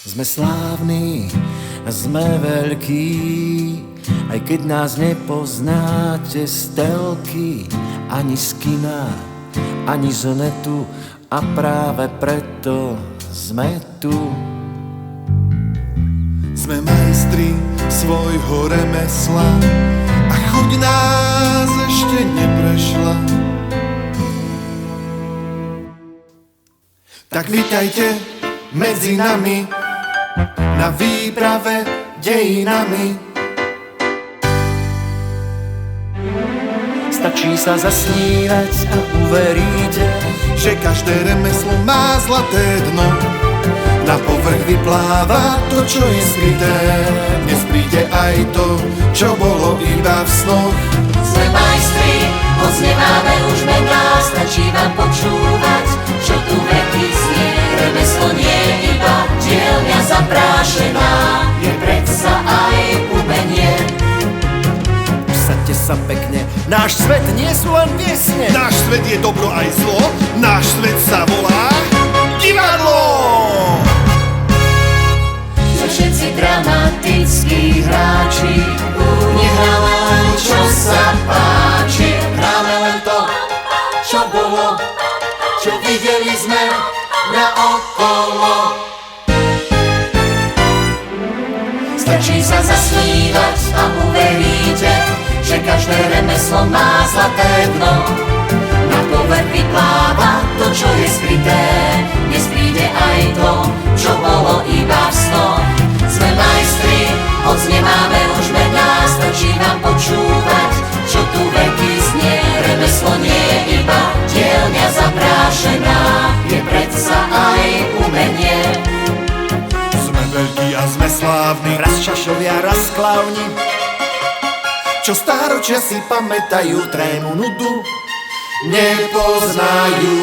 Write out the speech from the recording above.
Sme slávni, sme veľkí, aj keď nás nepoznáte z telky, ani z kina, ani z netu, a práve preto sme tu. Sme majstri svojho remesla a chuť nás ešte neprešla. Tak vítajte medzi nami na výprave dejinami. Stačí sa zasnívať a uveríte, že každé remeslo má zlaté dno. Na povrch vypláva to, čo je skryté. Dnes príde aj to, čo bolo iba v snoch. Sme majstri, moc nemáme už mená, stačí vám počúvať, čo tu veky znie. Remeslo nie je iba dielňa zaprášená, je predsa aj umenie. Usaďte sa pekne, náš svet nie sú len piesne. Náš svet je dobro aj zlo, náš svet sa volá divadlo. Sme všetci dramatickí hráči, nehráme len čo sa páči, hráme len to, čo bolo, čo videli sme na okolo. Stačí sa zasnívať a uveríte, že každé remeslo má zlaté dno. Na povrch vypláva to, čo je skryté, dnes príde aj to, čo bolo iba v snoch. Sme majstri, hoc nemáme už mená, stačí nám počúvať, čo tu veky znie. Remeslo nie je iba dielňa zaprášená, je predsa aj umenie. Sme veľkí a sme slávni, Raz čašovia, raz klauni, čo stáročia si pamätajú trému nudu. Nepoznajú